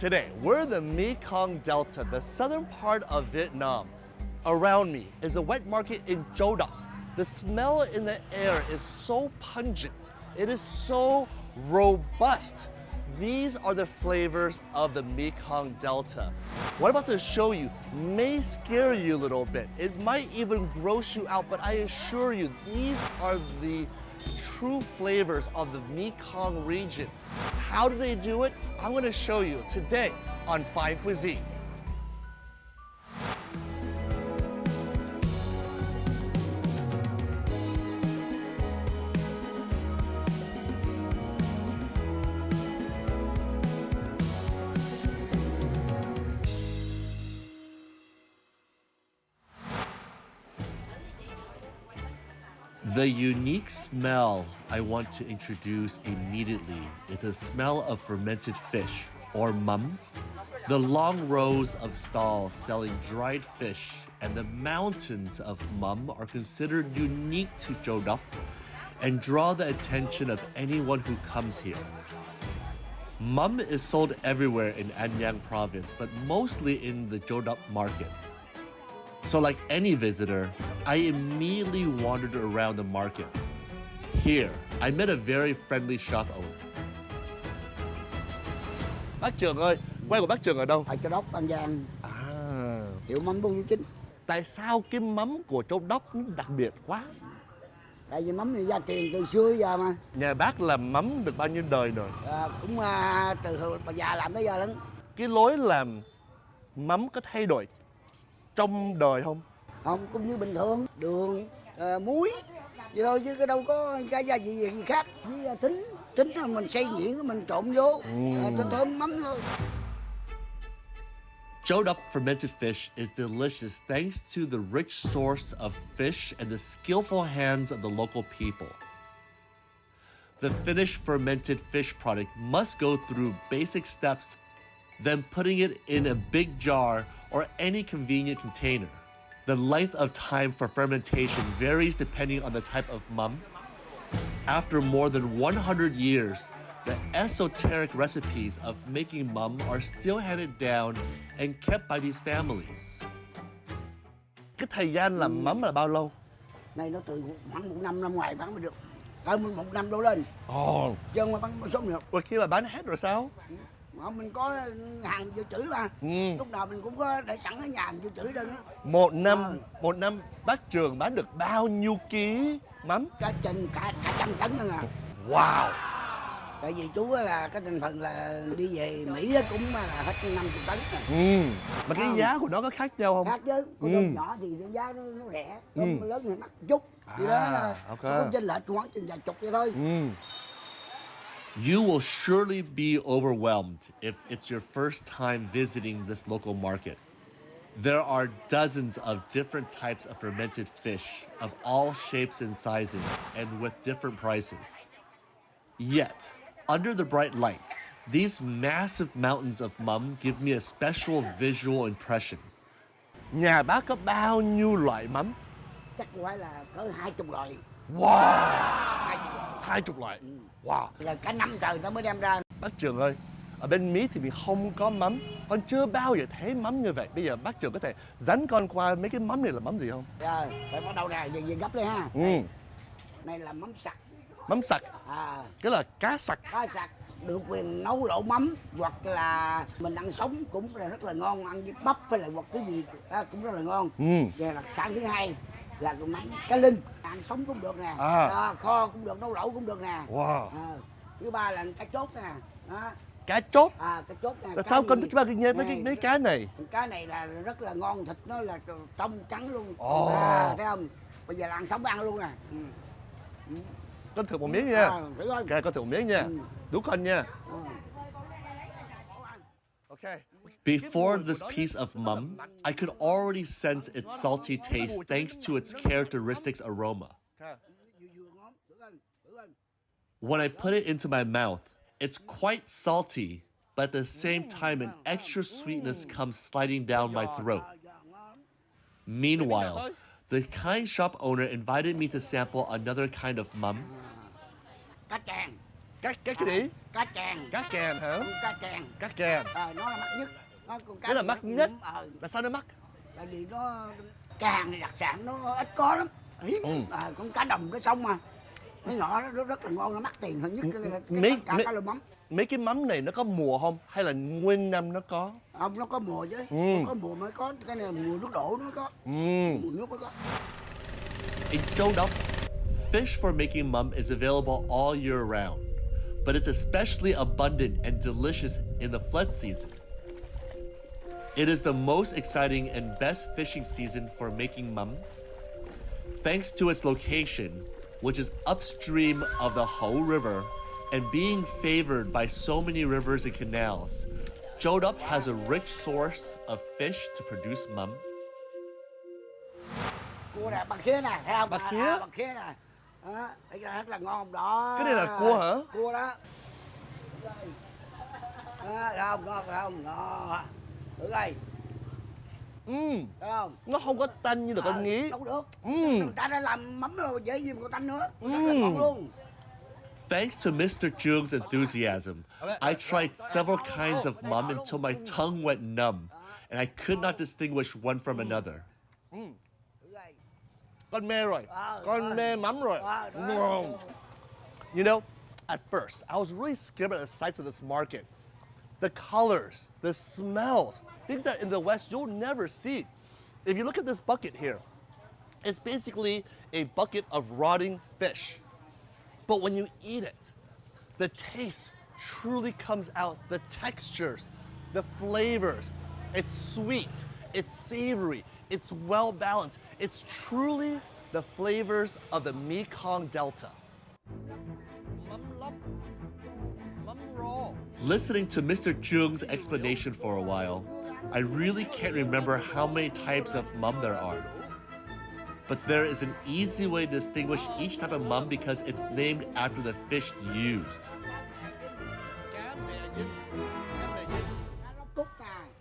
Today, we're in the Mekong Delta, the southern part of Vietnam. Around me is a wet market in Châu Đốc. The smell in the air is so pungent. It is so robust. These are the flavors of the Mekong Delta. What I'm about to show you may scare you a little bit. It might even gross you out, but I assure you, these are the true flavors of the Mekong region. How do they do it? I'm going to show you today on Fine Cuisine. The unique smell I want to introduce immediately is the smell of fermented fish, or mắm. The long rows of stalls selling dried fish and the mountains of mắm are considered unique to Châu Đốc and draw the attention of anyone who comes here. Mắm is sold everywhere in An Giang province, but mostly in the Châu Đốc market. So like any visitor, I immediately wandered around the market. Here, I met a very friendly shop owner. Bác Trường ơi, quê của bác Trường ở đâu? Ở Châu Đốc, An Giang. À, Hiệu mắm 49. tại sao cái mắm của Châu Đốc nó đặc biệt quá? Tại vì mắm này gia truyền từ xưa giờ mà. Nhà bác làm mắm được bao nhiêu đời rồi? Cũng từ hồi bà già làm tới giờ lắm. Cái lối làm mắm có thay đổi trong đời không? Không, cũng như bình thường. Đường, muối vậy thôi chứ đâu có cái gia vị gì khác. Với tính là mình xay nhuyễn mình trộn vô cho thơm mắm thôi. Châu Đốc fermented fish is delicious thanks to the rich source of fish and the skillful hands of the local people. The finished fermented fish product must go through basic steps, then putting it in a big jar or any convenient container. The length of time for fermentation varies depending on the type of mắm. After more than 100 years, the esoteric recipes of making mắm are still handed down and kept by these families. Cái thời gian làm mắm là bao lâu? Này nó từ khoảng 1 năm ngoài bán mới được. Hơn 1 năm đổ lên. Chứ không mà bán một số được. Rồi khi mà bán hết rồi sao? Mình có hàng dự trữ mà. Lúc nào mình cũng có để sẵn ở nhà dự trữ đơn á. Một năm bác Trường bán được bao nhiêu ký mắm? Cả 100 tấn nữa nè. Wow. Tại vì chú là cái thành phần là đi về Mỹ cũng là hết 50 tấn rồi. Mà cái giá của nó có khác nhau không? Khác chứ. Con tôm nhỏ thì giá nó rẻ, tôm lớn thì mắc chút. Thì đó là có chênh lệch khoảng chừng vài chục vậy thôi. You will surely be overwhelmed if it's your first time visiting this local market. There are dozens of different types of fermented fish of all shapes and sizes and with different prices. Yet, under the bright lights, these massive mountains of mắm give me a special visual impression. Nhà bác có bao nhiêu loại mắm? Chắc phải là cỡ 20 loại. Wow! 20 loại. Wow! Là cả năm trời ta mới đem ra. Bác Trường ơi, ở bên Mỹ thì mình không có mắm. Con chưa bao giờ thấy mắm như vậy. Bây giờ bác Trường có thể dẫn con qua mấy cái mắm này là mắm gì không? Rồi, phải bắt đầu nè, về gấp đây ha. Này là mắm sặc. Mắm sặc. Cái là cá sặc. Cá sặc được quyền nấu lẩu mắm hoặc là mình ăn sống cũng là rất là ngon, ăn với bắp hay là hoặc cái gì cũng rất là ngon. Và đặc sản thứ hai là cái mắm cá linh, ăn sống cũng được nè, kho cũng được, nấu lẩu cũng được nè. Wow. Thứ ba là cá chốt nè. Đó. Cá chốt? Cá chốt nè. Sao con thích ba nghe tới mấy cá này? Cá này là rất là ngon, thịt nó là trong trắng luôn. Thấy không? Bây giờ là ăn sống ăn luôn nè. Con thử một miếng nha. Ok, con thử một miếng nha. Đú con nha. Okay. Before this piece of mắm, I could already sense its salty taste thanks to its characteristic aroma. When I put it into my mouth, it's quite salty, but at the same time, an extra sweetness comes sliding down my throat. Meanwhile, the kind shop owner invited me to sample another kind of mắm. Cá tràng. Cá cái gì? Cá tràng. Cá kèn hả? Cá tràng. Cá kèn. Nó là mắc nhất. Nó con cá Nó là mắc nhất. Là sao nó mắc? Tại vì nó cá hàng này đặc sản nó ít có lắm, hiếm. Con cá đồng cá sông mà. Nó nhỏ nó rất là ngon, nó mắc tiền hơn nhất cả lô mắm. Mấy cái mắm này nó có mùa không? Hay là nguyên năm nó có? Không, nó có mùa chứ. Có mùa mới có, cái này là mùa nước đổ nó có. Mùa nước mới có. In Châu Đốc, fish for making mắm is available all year round, but it's especially abundant and delicious in the flood season. It is the most exciting and best fishing season for making mắm. Thanks to its location, which is upstream of the Hậu River and being favored by so many rivers and canals, Châu Đốc has a rich source of fish to produce mắm. Cua nè, bằng khía nè, thấy không? Bằng khía? Bằng khía nè. Đó, thấy rất là ngon đó. Cái này là cua hả? Cua đó. Đó, không, đó. Thử coi. Thấy không? Nó không có tanh như là con nghĩ. Đâu được. Người ta đã làm mắm rồi, dễ gì mà có tanh nữa. Rất là ngon luôn. Thanks to Mr. Jung's enthusiasm, I tried several kinds of mắm until my tongue went numb, and I could not distinguish one from another. Con mê rồi. Con mê mắm rồi. You know, at first, I was really scared at the sights of this market. The colors, the smells, things that in the West you'll never see. If you look at this bucket here, it's basically a bucket of rotting fish. But when you eat it, the taste truly comes out, the textures, the flavors. It's sweet, it's savory, it's well balanced. It's truly the flavors of the Mekong Delta. Listening to Mr. Jung's explanation for a while, I really can't remember how many types of mắm there are. But there is an easy way to distinguish each type of mắm because it's named after the fish used.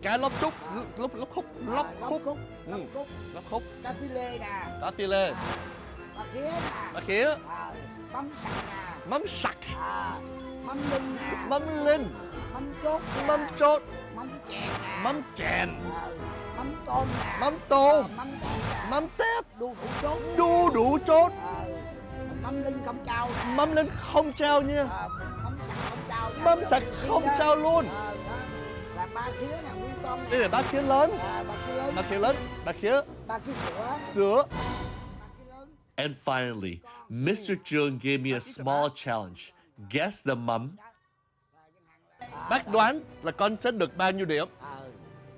Cá lóc cúc, lóc khúc. Cá phi lê nè. Cá phi lê. Cá khía nè. Cá khía. Mắm sặc nè. Mắm sặc. Mắm linh nè. Mắm linh. Mắm chốt nè. Mắm chốt. Mắm chèn nè. Mắm chèn. Mắm tôm nè. Mắm tôm. Mắm tép nè. Mắm tép. Đu đủ chốt. Đu đủ chốt. Mắm linh không trao nè. Mắm linh không trao nha. Mắm sặc không trao nè. Mắm sặc không trao luôn. Là ba khía nè, nguyên con nè. Đây là ba khía lớn. Ba khía lớn. Ba khía lớn. Ba khía. Ba khía sữa. Sữa. Ba khía lớn. And finally, Mr. Jung gave me a small challenge. Guess the mắm. Bác đoán là con sẽ được bao nhiêu điểm?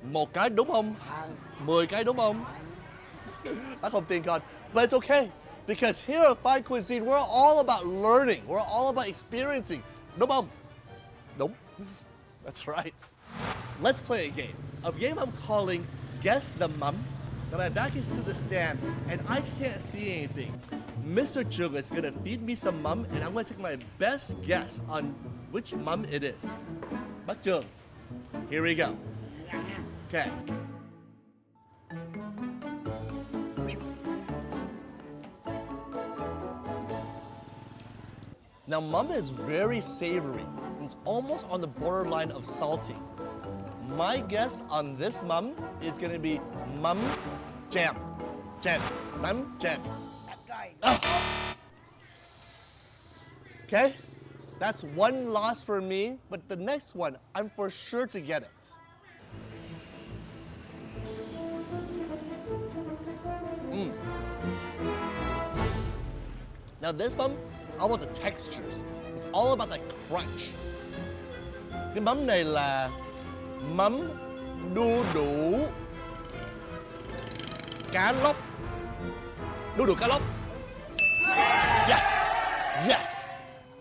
Một cái đúng không? 10 cái đúng không? Bác không tin con. But it's okay. Because here at Fine Cuisine, we're all about learning. We're all about experiencing. Đúng không? Đúng. That's right. Let's play a game. A game I'm calling Guess the Mum. Now my back is to the stand and I can't see anything. Mr. Jung is gonna feed me some mum and I'm gonna take my best guess on which mum it is. Bác Jung, here we go. Okay. Now mum is very savory. It's almost on the borderline of salty. My guess on this mum is gonna be mum jam. Mum jam. Oh. Okay, that's one loss for me, but the next one, I'm for sure to get it. Now this mum, it's all about the textures. It's all about the crunch. Cái mắm này là mắm đu đủ cá lóc. Đu đủ cá lóc. Yes! Yes!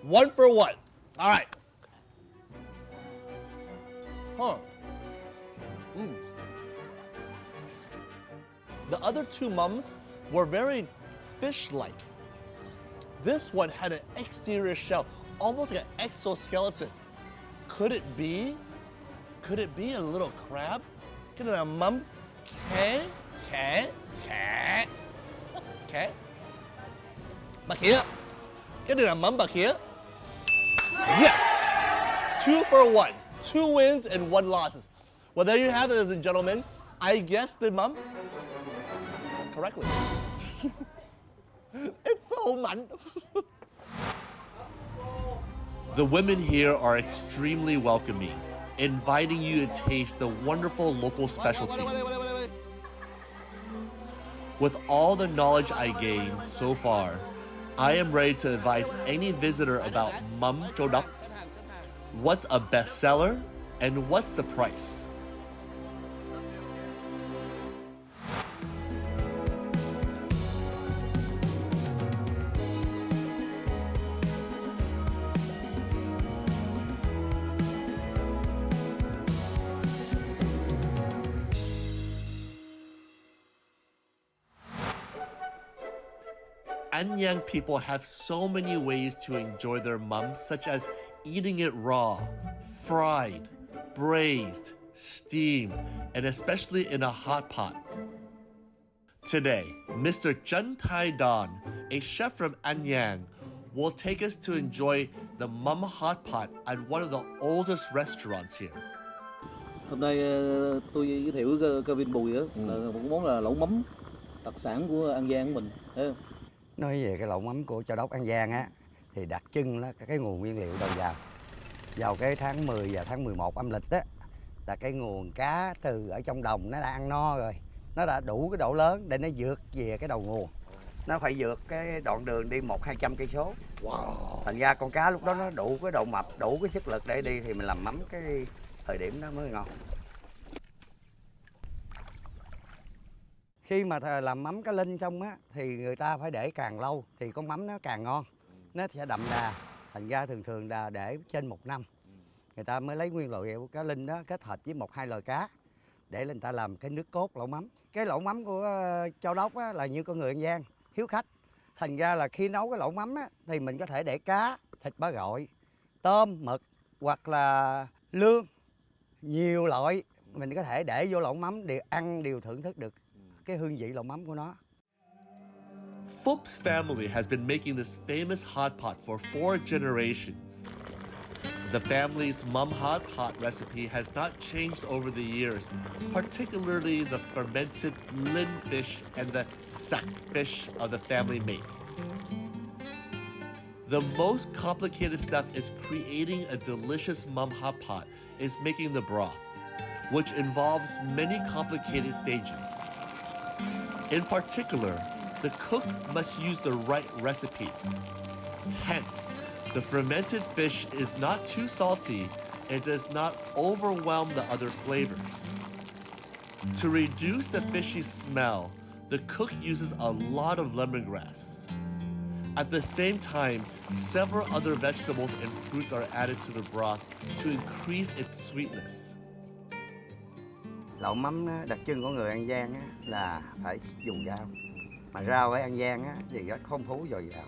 1 for 1. All right. Huh. The other two mums were very fish-like. This one had an exterior shell, almost like an exoskeleton. Could it be a little crab? Cái này là mắm khé. Bà khía. Cái này là mắm bà khía. Yes! 2 for 1. 2 wins and 1 losses. Well, there you have it, ladies and gentlemen. I guessed the mum correctly. It's so mặn. The women here are extremely welcoming, inviting you to taste the wonderful local specialties. Wait. With all the knowledge I gained so far, I am ready to advise any visitor about Mắm Châu Đốc. What's a bestseller and what's the price? An Giang people have so many ways to enjoy their mắm, such as eating it raw, fried, braised, steamed, and especially in a hot pot. Today, Mr. Chun Tai Don, a chef from An Giang, will take us to enjoy the mắm hot pot at one of the oldest restaurants here. Hôm nay tôi giới thiệu cơ viên Bùi là một món là lẩu mắm đặc sản của An Giang của mình, thấy không? Nói về cái lẩu mắm của Châu Đốc An Giang á thì đặc trưng là cái nguồn nguyên liệu đầu vào cái tháng 10 và tháng 11 âm lịch á, là cái nguồn cá từ ở trong đồng nó đã ăn no rồi, nó đã đủ cái độ lớn để nó vượt về cái đầu nguồn. Nó phải vượt cái đoạn đường đi 100-200 cây số. Wow. Thành ra con cá lúc đó nó đủ cái độ mập, đủ cái sức lực để đi thì mình làm mắm cái thời điểm đó mới ngon. Khi mà làm mắm cá linh xong á thì người ta phải để càng lâu thì con mắm nó càng ngon, nó sẽ đậm đà. Thành ra thường là để trên 1 năm người ta mới lấy nguyên liệu cá linh đó kết hợp với 1-2 loại cá để người ta làm cái nước cốt lẩu mắm. Cái lẩu mắm của Châu Đốc á, là như con người An Giang hiếu khách. Thành ra là khi nấu cái lẩu mắm á, thì mình có thể để cá, thịt ba gọi, tôm, mực hoặc là lương, nhiều loại mình có thể để vô lẩu mắm để ăn đều thưởng thức được cái hương vị lẩu mắm của nó. Phup's family has been making this famous hot pot for 4 generations. The family's mắm hot pot recipe has not changed over the years, particularly the fermented lin fish and the sac fish of the family make. The most complicated step is creating a delicious mắm hot pot is making the broth, which involves many complicated stages. In particular, the cook must use the right recipe. Hence, the fermented fish is not too salty and does not overwhelm the other flavors. To reduce the fishy smell, the cook uses a lot of lemongrass. At the same time, several other vegetables and fruits are added to the broth to increase its sweetness. Lẩu mắm đặc trưng của người An Giang á, là phải dùng rau. Mà rau ở An Giang á, thì rất phong phú dồi dào.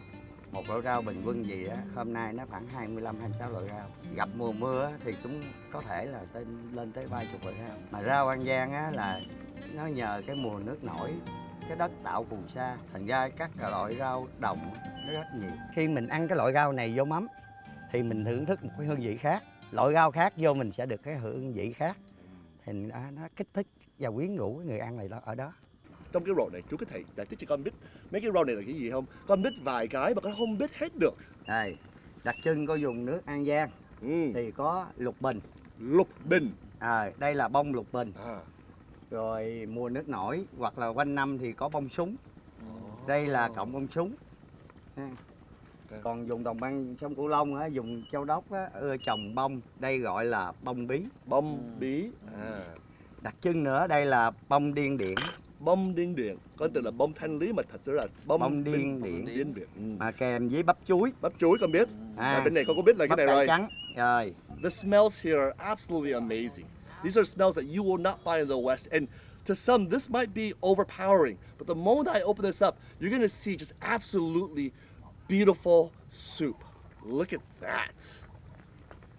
Một loại rau bình quân gì á, hôm nay nó khoảng 25-26 loại rau. Gặp mùa mưa á, thì cũng có thể là lên tới 30 loại rau. Mà rau An Giang á, là nó nhờ cái mùa nước nổi, cái đất tạo phù sa, thành ra các loại rau đồng nó rất nhiều. Khi mình ăn cái loại rau này vô mắm thì mình thưởng thức một cái hương vị khác. Loại rau khác vô mình sẽ được cái hương vị khác. Thì nó kích thích và quyến rũ người ăn này đó ở đó. Trong cái rau này chú có thể giải thích cho con biết mấy cái rau này là cái gì không? Con biết vài cái mà con không biết hết được. Đây, đặc trưng của vùng nước An Giang thì có lục bình. Lục bình. Đây là bông lục bình. Rồi mùa nước nổi hoặc là quanh năm thì có bông súng. Đây là cọng bông súng. Còn vùng đồng bằng sông Cửu Long á, vùng Châu Đốc á, trồng bông, đây gọi là bông bí. Bông bí. Đặc trưng nữa đây là bông điên điển. Bông điên điển, con tưởng là bông thanh lý mà thật sự là bông điên điển. Điên điển. Mà kèm với bắp chuối. Bắp chuối con biết. Bên này con có biết là cái này rồi. Trắng. Rồi. The smells here are absolutely amazing. These are smells that you will not find in the West, and to some this might be overpowering, but the moment I open this up, you're going to see just absolutely beautiful soup. Look at that.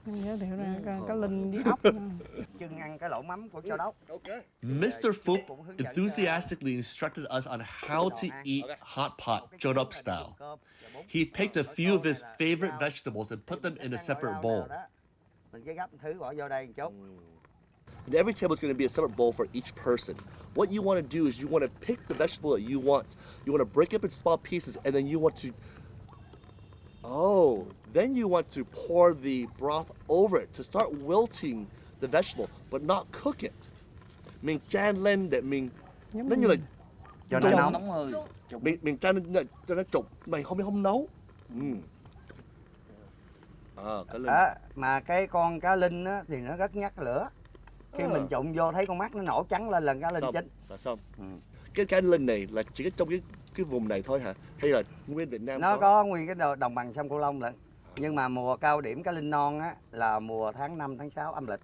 Giới thiệu ra cá linh với ốc. Chưng ăn cái lẩu mắm của Châu Đốc. Mr. Phúc enthusiastically instructed us on how to eat hot pot Châu Đốc style. He picked a few of his favorite vegetables and put them in a separate bowl. Mình cái gấp thứ bỏ vô đây một chút. And every table is going to be a separate bowl for each person. What you want to do is you want to pick the vegetable that you want. You want to break up in small pieces, and then you want to. Then you want to pour the broth over it to start wilting the vegetable, but not cook it. Mình chan lên để mình nó như là Cho trụng. nó nóng hơi. Mình chan lên cho nó trụng. Mày không nấu. Cá linh. Mà cái con cá linh á, thì nó rất nhắc lửa. Khi mình trụng vô thấy con mắt nó nổ trắng lên là cá linh chín. Là xong. Cái cá linh này là chỉ trong cái vùng này thôi hả? Hay là nguyên Việt Nam? Nó có nguyên cái đồng bằng sông Cửu Long lận. Nhưng mà mùa cao điểm cá linh non á là mùa tháng 5, tháng 6 âm lịch.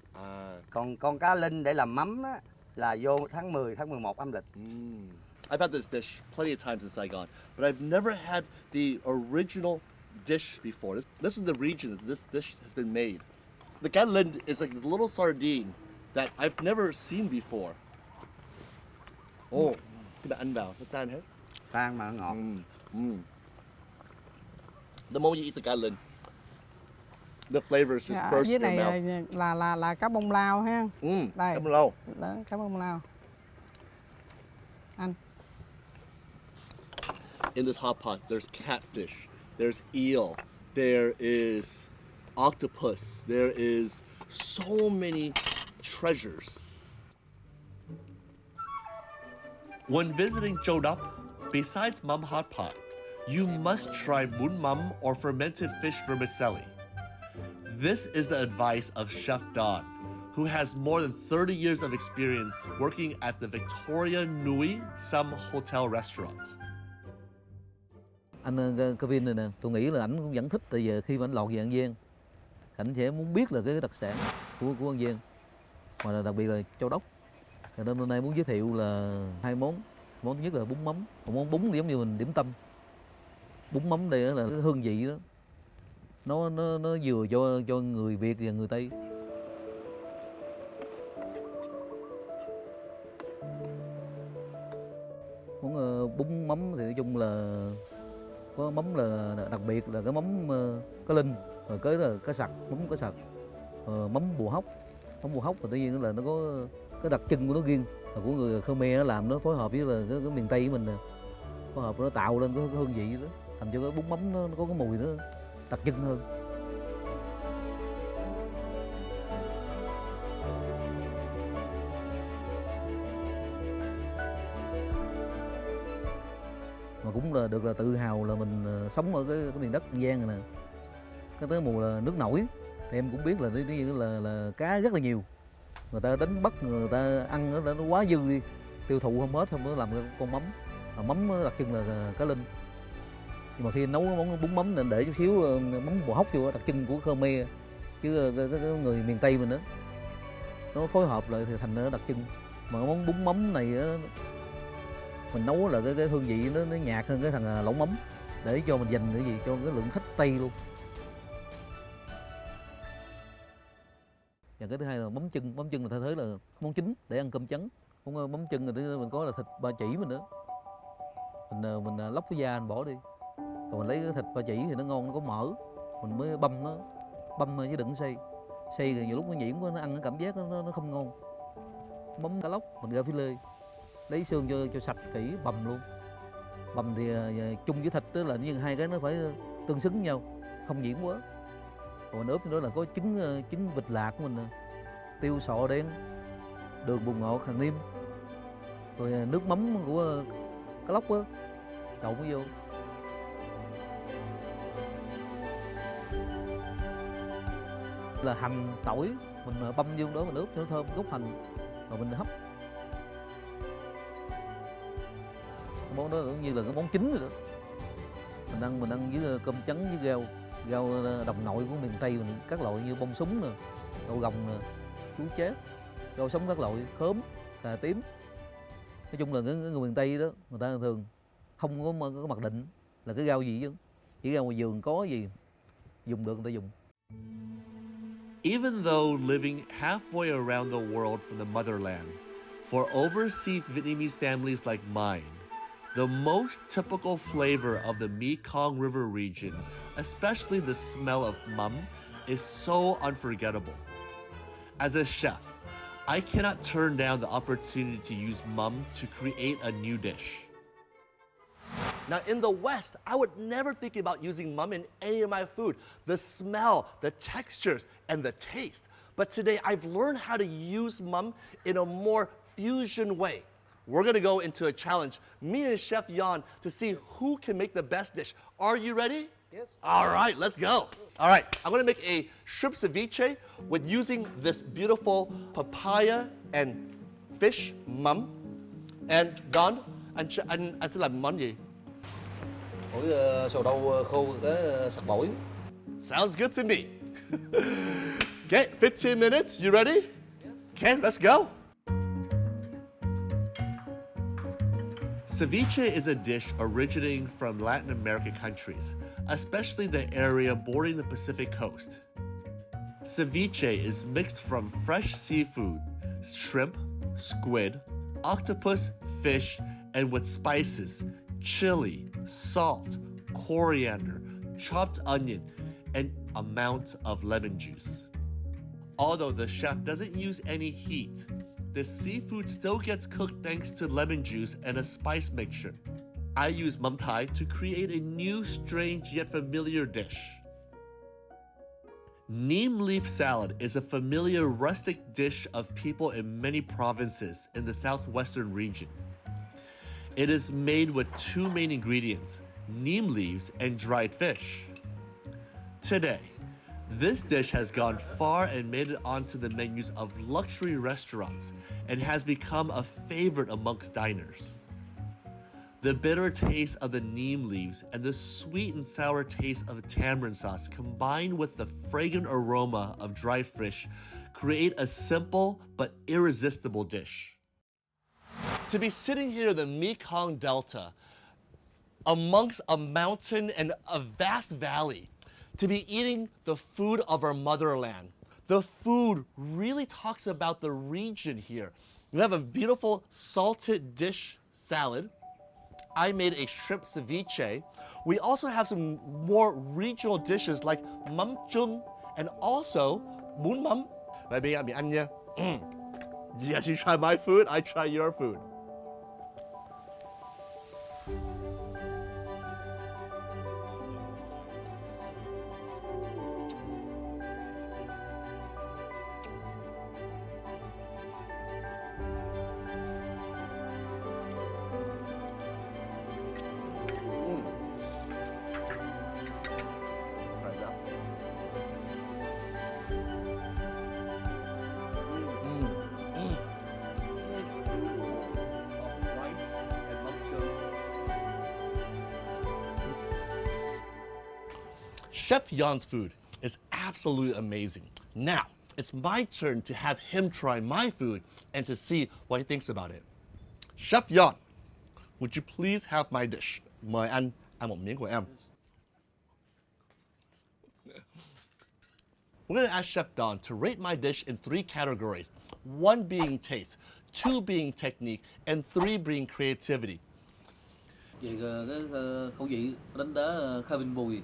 Còn con cá linh để làm mắm á là vô tháng 10, tháng 11 âm lịch. I've had this dish plenty of times in Saigon, but I've never had the original dish before. This is the region that this dish has been made. The cá linh is like a little sardine that I've never seen before. Khi bạn ăn vào, nó tan hết. Tan mà ngọt. The moment you eat the cá linh, the flavors just burst Dưới in your này mouth. là cá bông lao ha. Đây. Cá bông lau. Đó, cá bông lao. Anh. In this hot pot, there's catfish, there's eel, there is octopus, there is so many treasures. When visiting Châu Đốc, besides mắm hot pot, you must try bún mắm or fermented fish vermicelli. This is the advice of Chef Don, who has more than 30 years of experience working at the Victoria Nui Sum Hotel restaurant. Anh Kevin này nè, tôi nghĩ là ảnh cũng vẫn thích, tại vì khi mà anh lọt về An Giang, ảnh sẽ muốn biết là cái đặc sản của An Giang, mà đặc biệt là Châu Đốc. Cho nên hôm nay muốn giới thiệu là hai món. Món thứ nhất là bún mắm, một món bún thì giống như mình điểm tâm. Bún mắm đây là cái hương vị đó, nó vừa cho người Việt và người Tây. Món bún mắm thì nói chung là có mắm là đặc biệt là cái mắm cá linh, rồi cái là cá sặc, mắm cá sặc, mắm bùa hóc. Mắm bùa hóc và tự nhiên là nó có cái đặc trưng của nó riêng, là của người Khmer nó làm, nó phối hợp với là cái miền Tây của mình nè, phối hợp nó tạo lên cái hương vị đó, thành cho cái bún mắm nó có cái mùi nó đặc trưng hơn. Mà cũng là được là tự hào là mình sống ở cái miền đất An Giang này nè. Cái tới mùa là nước nổi thì em cũng biết là là cá rất là nhiều. Người ta đánh bắt, người ta ăn nó quá dư đi, tiêu thụ không hết, không có làm cái con mắm. Mà mắm đặc trưng là cá linh. Nhưng mà khi nấu món bún mắm nên để chút xíu mắm bò hóc vô, đặc trưng của Khmer, chứ cái người miền Tây mình đó, nó phối hợp lại thì thành nó đặc trưng. Mà món bún mắm này á, mình nấu là cái hương vị nó nhạt hơn cái thằng lẩu mắm, để cho mình dành cái gì cho cái lượng khách Tây luôn. Và cái thứ hai là mắm chân là thay thế là món chính để ăn cơm trắng. Mắm chân là mình có là thịt ba chỉ mình nữa, mình lóc cái da mình bỏ đi, rồi mình lấy cái thịt ba chỉ thì nó ngon, nó có mỡ, mình mới băm chứ đừng xay thì nhiều lúc nó nhuyễn quá, nó ăn cái cảm giác nó không ngon. Mắm cá lóc mình ra phi lê, lấy xương cho sạch kỹ, bằm luôn. Bằm thì chung với thịt đó là như hai cái nó phải tương xứng với nhau, không nhuyễn quá. Còn mình ướp đó là có trứng vịt lạc của mình nè, tiêu sọ đen, đường bột ngọt, hàng niêm, rồi nước mắm của cá lóc á, trộn vô. Là hành, tỏi, mình băm vô đó mình ướp cho nó thơm, gốc hành, rồi mình hấp. Cái món đó cũng như là cái món chính rồi đó. Mình ăn với cơm trắng với rau đồng nội của miền Tây mình, các loại như bông súng nè, đậu gồng nè, chuối chát, rau sống các loại, khóm, cà tím. Nói chung là cái người miền Tây đó, người ta thường không có mặc định là cái rau gì chứ, chỉ rau ngoài vườn có gì dùng được người ta dùng. Even though living halfway around the world from the motherland, for overseas Vietnamese families like mine, the most typical flavor of the Mekong River region, especially the smell of mắm, is so unforgettable. As a chef, I cannot turn down the opportunity to use mắm to create a new dish. Now in the West, I would never think about using mắm in any of my food. The smell, the textures, and the taste. But today I've learned how to use mắm in a more fusion way. We're gonna go into a challenge, me and Chef Yan, to see who can make the best dish. Are you ready? Yes. All right, let's go. All right, I'm gonna make a shrimp ceviche with using this beautiful papaya and fish mắm. And Don, anh sẽ làm món gì? Ổi sầu đâu khô cái sặc bổi. Sounds good to me. Okay, 15 minutes, you ready? Yes. Okay, let's go. Ceviche is a dish originating from Latin American countries, especially the area bordering the Pacific coast. Ceviche is mixed from fresh seafood, shrimp, squid, octopus, fish, and with spices, chili, salt, coriander, chopped onion, and amount of lemon juice. Although the chef doesn't use any heat, the seafood still gets cooked thanks to lemon juice and a spice mixture. I use mắm Thai to create a new, strange yet familiar dish. Neem leaf salad is a familiar rustic dish of people in many provinces in the southwestern region. It is made with two main ingredients, neem leaves and dried fish. Today, this dish has gone far and made it onto the menus of luxury restaurants and has become a favorite amongst diners. The bitter taste of the neem leaves and the sweet and sour taste of tamarind sauce combined with the fragrant aroma of dried fish create a simple but irresistible dish. To be sitting here in the Mekong Delta, amongst a mountain and a vast valley, to be eating the food of our motherland. The food really talks about the region here. We have a beautiful salted dish salad. I made a shrimp ceviche. We also have some more regional dishes like mắm chung and also bún mắm. Baby, I'm ăn nha. Yes, you try my food, I try your food. Chef Yan's food is absolutely amazing. Now, it's my turn to have him try my food and to see what he thinks about it. Chef Yan, would you please have my dish? Mời anh ăn một miếng của em. We're going to ask Chef Don to rate my dish in 3 categories. 1 being taste, 2 being technique, and 3 being creativity. Về cái khẩu vị đánh đá khai bình bùi.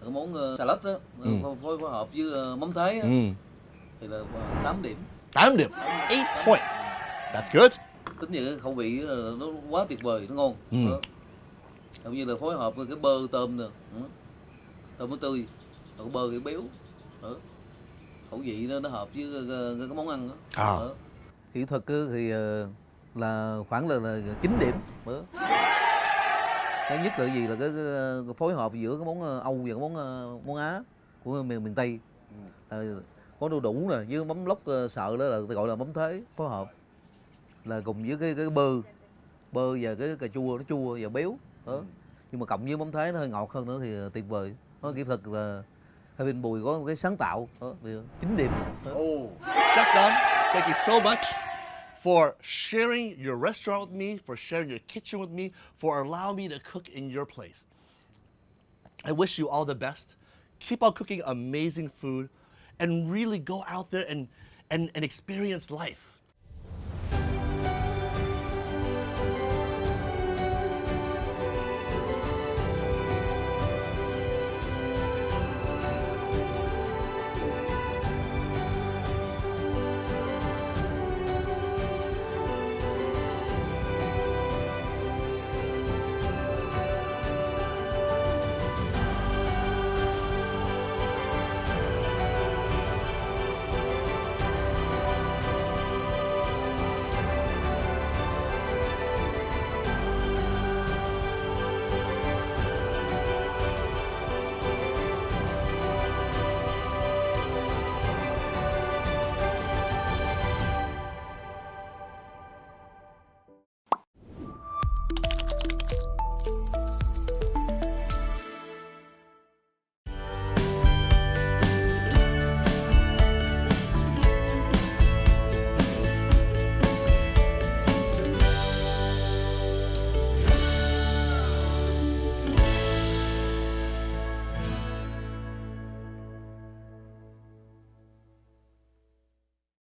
Cái món salad đó, phối hợp với mắm Thái á, thì là 8 điểm. 8 điểm, 8 points. That's good. Tính về cái khẩu vị nó quá tuyệt vời, nó ngon. Hầu như là phối hợp với cái bơ tôm nè, tôm nó tươi, rồi bơ cái béo. Khẩu vị nó hợp với cái món ăn đó. Kỹ thuật thì là khoảng là 9 điểm. Cái nhất là gì là cái phối hợp giữa cái món Âu và cái món Á của miền Tây. Có đu đủ nè với mắm lóc sợ đó là gọi là mắm Thế phối hợp là cùng với cái bơ và cái cà chua nó chua và béo đó. Nhưng mà cộng với mắm Thái nó hơi ngọt hơn nữa thì tuyệt vời. Nó kỹ thuật là Hai bên Bùi có một cái sáng tạo đó, 9 điểm. Chef Don, thank you so much for sharing your restaurant with me, for sharing your kitchen with me, for allowing me to cook in your place. I wish you all the best. Keep on cooking amazing food. and really go out there and experience life.